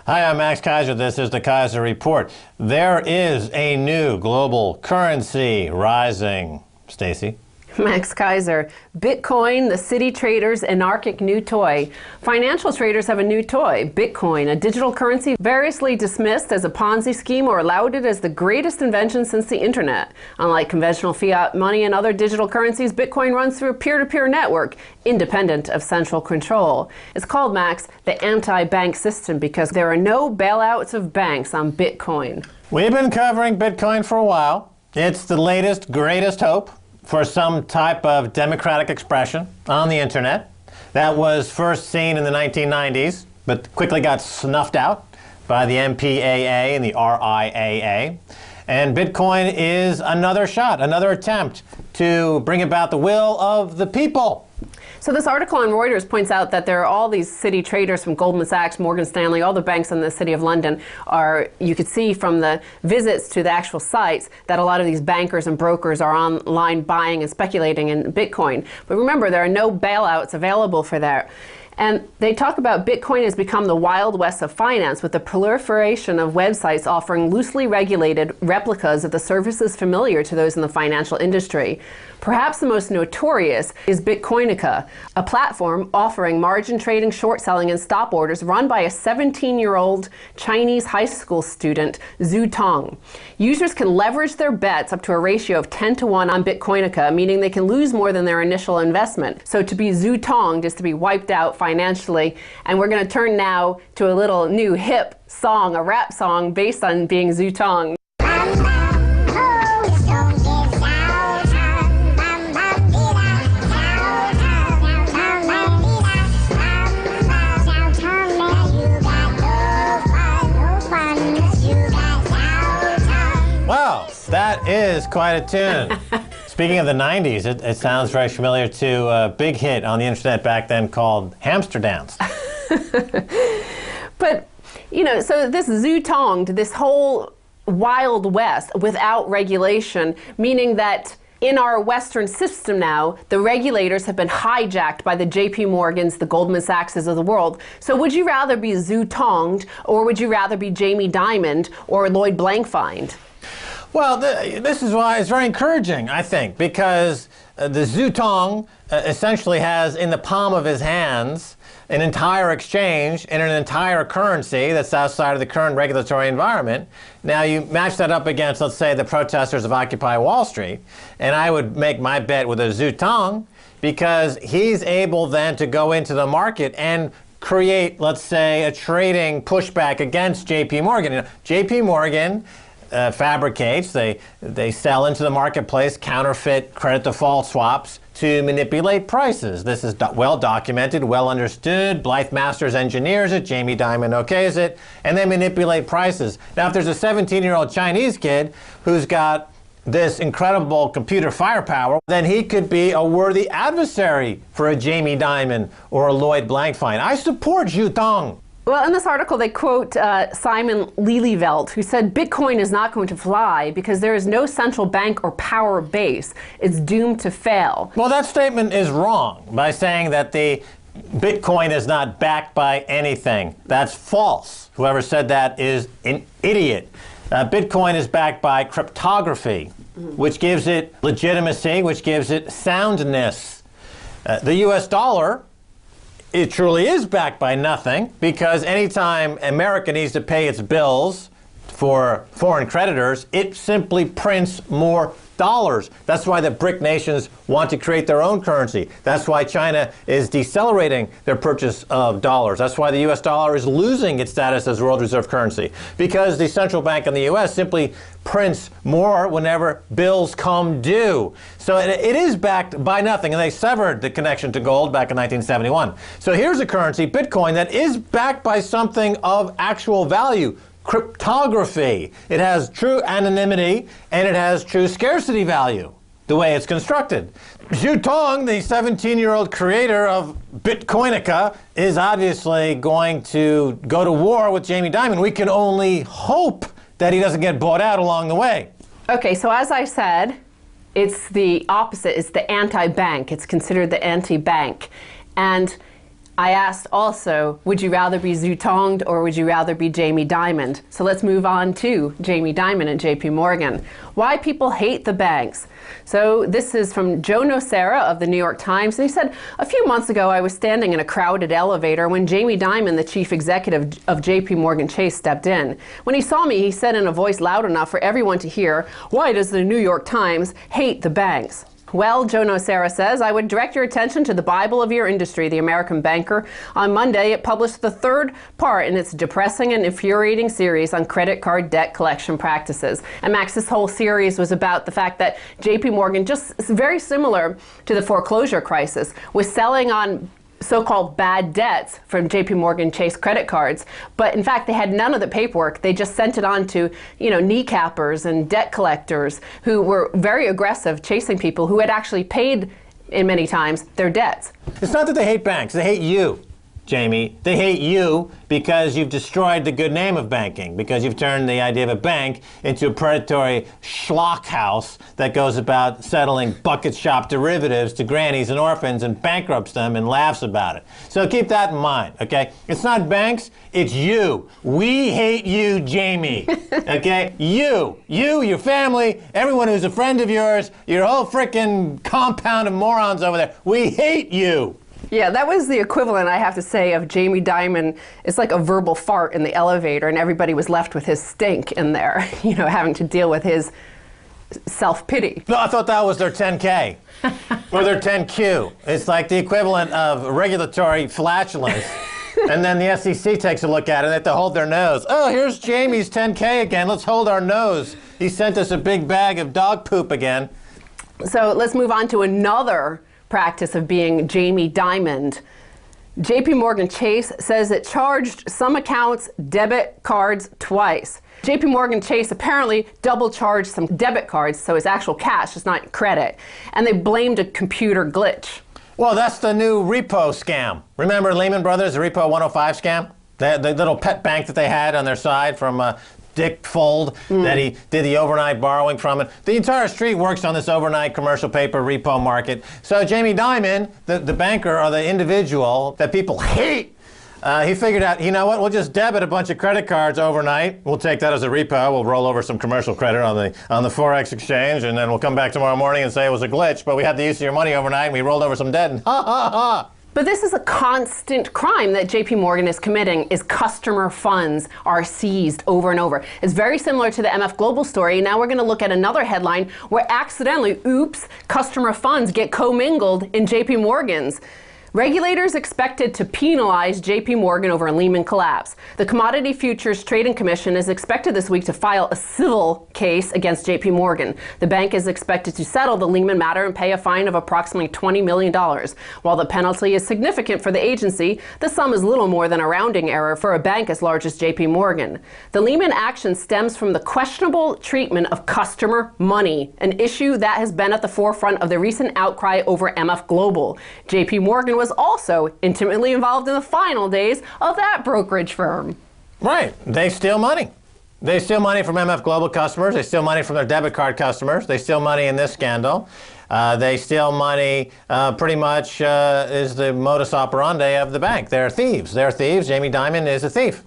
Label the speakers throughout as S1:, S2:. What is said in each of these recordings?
S1: Hi, I'm Max Keiser. This is the Keiser Report. There is a new global currency rising. Stacy?
S2: Max Keiser. Bitcoin, the city traders' anarchic new toy. Financial traders have a new toy, Bitcoin, a digital currency variously dismissed as a Ponzi scheme or lauded as the greatest invention since the internet. Unlike conventional fiat money and other digital currencies, Bitcoin runs through a peer-to-peer network, independent of central control. It's called, Max, the anti-bank system because there are no bailouts of banks on Bitcoin.
S1: We've been covering Bitcoin for a while. It's the latest, greatest hope for some type of democratic expression on the internet that was first seen in the 1990s, but quickly got snuffed out by the MPAA and the RIAA. And Bitcoin is another shot, another attempt to bring about the will of the people.
S2: So this article on Reuters points out that there are all these city traders from Goldman Sachs, Morgan Stanley, all the banks in the city of London are, you could see from the visits to the actual sites that a lot of these bankers and brokers are online buying and speculating in Bitcoin. But remember, there are no bailouts available for that. And they talk about Bitcoin has become the Wild West of finance with the proliferation of websites offering loosely regulated replicas of the services familiar to those in the financial industry. Perhaps the most notorious is Bitcoinica, a platform offering margin trading, short selling, and stop orders run by a 17-year-old Chinese high school student, Zhu Tong. Users can leverage their bets up to a ratio of 10-to-1 on Bitcoinica, meaning they can lose more than their initial investment. So to be Zhu Tong is to be wiped out financially. And we're going to turn now to a little new hip song, a rap song based on being Zhu Tong.
S1: Wow, that is quite a tune. Speaking of the 90s, it sounds very familiar to a big hit on the internet back then called Hamster Dance.
S2: But, you know, so this Zhu Tong, this whole Wild West without regulation, meaning that in our Western system now, the regulators have been hijacked by the JP Morgans, the Goldman Sachses of the world. So would you rather be Zhu Tonged, or would you rather be Jamie Dimon or Lloyd Blankfein?
S1: Well, this is why it's very encouraging, I think, because the Zhu Tong essentially has in the palm of his hands an entire exchange and an entire currency that's outside of the current regulatory environment. Now, you match that up against, let's say, the protesters of Occupy Wall Street, and I would make my bet with a Zhu Tong because he's able then to go into the market and create, let's say, a trading pushback against JP Morgan. You know, JP Morgan fabricates, they sell into the marketplace counterfeit credit default swaps to manipulate prices. This is well documented, well understood. Blythe Masters engineers it, Jamie Dimon okays it, and they manipulate prices. Now, if there's a 17-year-old Chinese kid who's got this incredible computer firepower, then he could be a worthy adversary for a Jamie Dimon or a Lloyd Blankfein. I support Zhu Tong.
S2: Well, in this article, they quote Simon Lelyveld, who said, Bitcoin is not going to fly because there is no central bank or power base. It's doomed to fail.
S1: Well, that statement is wrong by saying that the Bitcoin is not backed by anything. That's false. Whoever said that is an idiot. Bitcoin is backed by cryptography, which gives it legitimacy, which gives it soundness. The US dollar, it truly is backed by nothing because anytime America needs to pay its bills for foreign creditors, it simply prints more dollars. That's why the BRIC nations want to create their own currency. That's why China is decelerating their purchase of dollars. That's why the US dollar is losing its status as world reserve currency, because the central bank in the US simply prints more whenever bills come due. So it is backed by nothing, and they severed the connection to gold back in 1971. So here's a currency, Bitcoin, that is backed by something of actual value. Cryptography. It has true anonymity and it has true scarcity value, the way it's constructed. Zhu Tong, the 17-year-old creator of Bitcoinica, is obviously going to go to war with Jamie Dimon. We can only hope that he doesn't get bought out along the way.
S2: Okay, so as I said, it's the opposite. It's the anti-bank. It's considered the anti-bank. And I asked also, would you rather be Zutonged or would you rather be Jamie Dimon? So let's move on to Jamie Dimon and JP Morgan. Why people hate the banks. So this is from Joe Nocera of the New York Times. And he said, a few months ago, I was standing in a crowded elevator when Jamie Dimon, the chief executive of JP Morgan Chase, stepped in. When he saw me, he said in a voice loud enough for everyone to hear, "Why does the New York Times hate the banks?" Well, Joe Nocera says, I would direct your attention to the Bible of your industry, The American Banker. On Monday, it published the third part in its depressing and infuriating series on credit card debt collection practices. And Max, this whole series was about the fact that JP Morgan, just very similar to the foreclosure crisis, was selling on so-called bad debts from JP Morgan Chase credit cards, but in fact they had none of the paperwork. They just sent it on to, kneecappers and debt collectors who were very aggressive, chasing people who had actually paid, in many times, their debts.
S1: It's not that they hate banks, they hate you, Jamie. They hate you because you've destroyed the good name of banking, because you've turned the idea of a bank into a predatory schlock house that goes about settling bucket shop derivatives to grannies and orphans and bankrupts them and laughs about it. So keep that in mind, okay? It's not banks, it's you. We hate you, Jamie, okay? You, your family, everyone who's a friend of yours, your whole frickin' compound of morons over there, we hate you.
S2: Yeah, that was the equivalent, I have to say, of Jamie Dimon. It's like a verbal fart in the elevator, and everybody was left with his stink in there, having to deal with his self-pity.
S1: No, I thought that was their 10K or their 10Q. It's like the equivalent of regulatory flatulence. And then the SEC takes a look at it and they have to hold their nose. Oh, here's Jamie's 10K again. Let's hold our nose. He sent us a big bag of dog poop again.
S2: So let's move on to another practice of being Jamie Dimon. JP Morgan Chase says it charged some accounts debit cards twice. JP Morgan Chase apparently double charged some debit cards, so it's actual cash, it's not credit. And they blamed a computer glitch.
S1: Well, that's the new repo scam. Remember Lehman Brothers, the Repo 105 scam? The little pet bank that they had on their side from Dick Fold that he did the overnight borrowing from it. The entire street works on this overnight commercial paper repo market. So Jamie Dimon, the banker or the individual that people hate, he figured out, you know what, we'll just debit a bunch of credit cards overnight. We'll take that as a repo. We'll roll over some commercial credit on the Forex exchange, and then we'll come back tomorrow morning and say it was a glitch, but we had the use of your money overnight and we rolled over some debt and ha ha ha.
S2: But this is a constant crime that JP Morgan is committing, is customer funds are seized over and over. It's very similar to the MF Global story. Now we're going to look at another headline where accidentally, oops, customer funds get commingled in JP Morgan's. Regulators expected to penalize JP Morgan over a Lehman collapse. The Commodity Futures Trading Commission is expected this week to file a civil case against JP Morgan. The bank is expected to settle the Lehman matter and pay a fine of approximately $20 million. While the penalty is significant for the agency, the sum is little more than a rounding error for a bank as large as JP Morgan. The Lehman action stems from the questionable treatment of customer money, an issue that has been at the forefront of the recent outcry over MF Global. JP Morgan was also intimately involved in the final days of that brokerage firm.
S1: Right. They steal money. They steal money from MF Global customers. They steal money from their debit card customers. They steal money in this scandal. They steal money pretty much is the modus operandi of the bank. They're thieves. They're thieves. Jamie Dimon is a thief.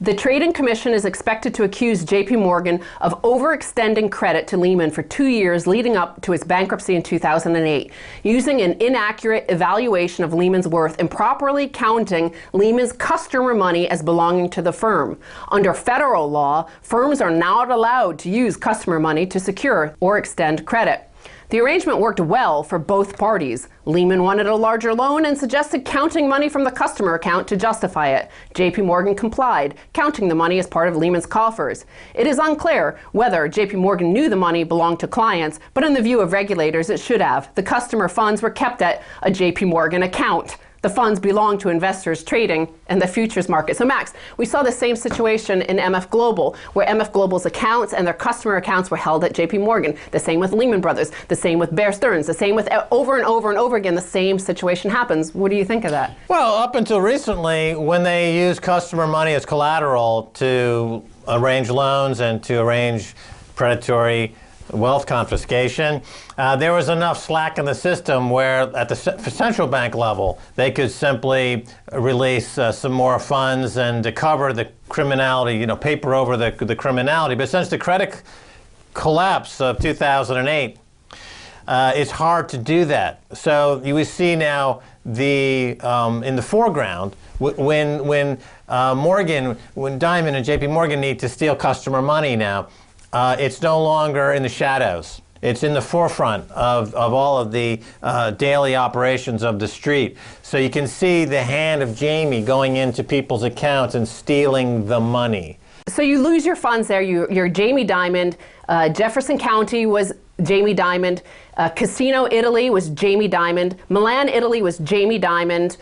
S2: The Trading Commission is expected to accuse JP Morgan of overextending credit to Lehman for 2 years leading up to its bankruptcy in 2008, using an inaccurate evaluation of Lehman's worth, improperly counting Lehman's customer money as belonging to the firm. Under federal law, firms are not allowed to use customer money to secure or extend credit. The arrangement worked well for both parties. Lehman wanted a larger loan and suggested counting money from the customer account to justify it. JP Morgan complied, counting the money as part of Lehman's coffers. It is unclear whether JP Morgan knew the money belonged to clients, but in the view of regulators, it should have. The customer funds were kept at a JP Morgan account. The funds belong to investors trading in the futures market. So Max, we saw the same situation in MF Global, where MF Global's accounts and their customer accounts were held at JP Morgan. The same with Lehman Brothers, the same with Bear Stearns, the same with over and over and over again, the same situation happens. What do you think of that?
S1: Well, up until recently, when they used customer money as collateral to arrange loans and to arrange predatory wealth confiscation. There was enough slack in the system where at the central bank level, they could simply release some more funds and to cover the criminality, paper over the criminality. But since the credit collapse of 2008, it's hard to do that. So you see now in the foreground when Diamond and J.P. Morgan need to steal customer money now. It's no longer in the shadows. It's in the forefront of all of the daily operations of the street. So you can see the hand of Jamie going into people's accounts and stealing the money.
S2: So you lose your funds there. You're Jamie Dimon. Jefferson County was Jamie Dimon. Casino Italy was Jamie Dimon. Milan, Italy was Jamie Dimon.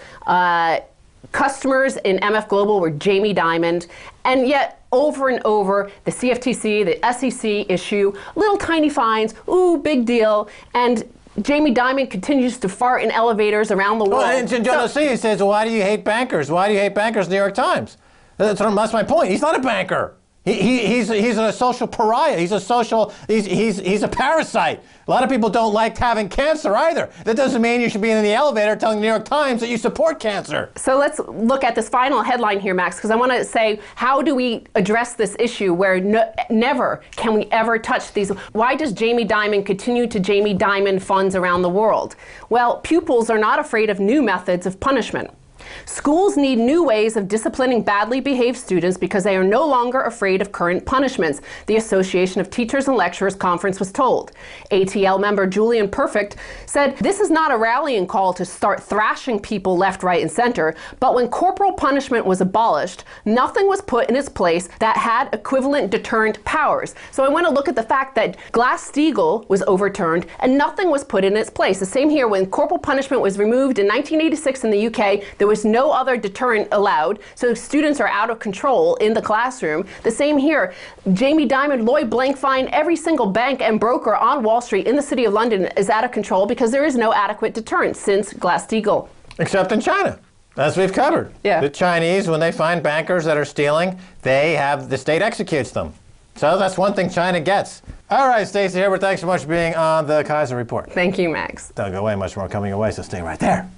S2: Customers in MF Global were Jamie Dimon. And yet, over and over, the CFTC, the SEC issue little tiny fines, ooh, big deal. And Jamie Dimon continues to fart in elevators around the world.
S1: Well, and John he says, well, why do you hate bankers? Why do you hate bankers, New York Times? That's my point. He's not a banker. He's a social pariah. He's a parasite. A lot of people don't like having cancer either. That doesn't mean you should be in the elevator telling the New York Times that you support cancer.
S2: So let's look at this final headline here, Max, because I want to say, how do we address this issue where never can we ever touch these? Why does Jamie Dimon continue to Jamie Dimon funds around the world? Well, pupils are not afraid of new methods of punishment. Schools need new ways of disciplining badly behaved students because they are no longer afraid of current punishments, the Association of Teachers and Lecturers Conference was told. ATL member Julian Perfect said, "This is not a rallying call to start thrashing people left, right, and center, but when corporal punishment was abolished, nothing was put in its place that had equivalent deterrent powers." So I want to look at the fact that Glass-Steagall was overturned and nothing was put in its place. The same here, when corporal punishment was removed in 1986 in the UK, there was no other deterrent allowed, so students are out of control in the classroom. The same here. Jamie Dimon, Lloyd Blankfein, every single bank and broker on Wall Street in the City of London is out of control because there is no adequate deterrent since Glass-Steagall.
S1: Except in China, as we've covered.
S2: Yeah.
S1: The Chinese, when they find bankers that are stealing, the state executes them. So that's one thing China gets. All right, Stacey Herbert, thanks so much for being on the Keiser Report.
S2: Thank you, Max.
S1: Don't go away, much more coming your way, so stay right there.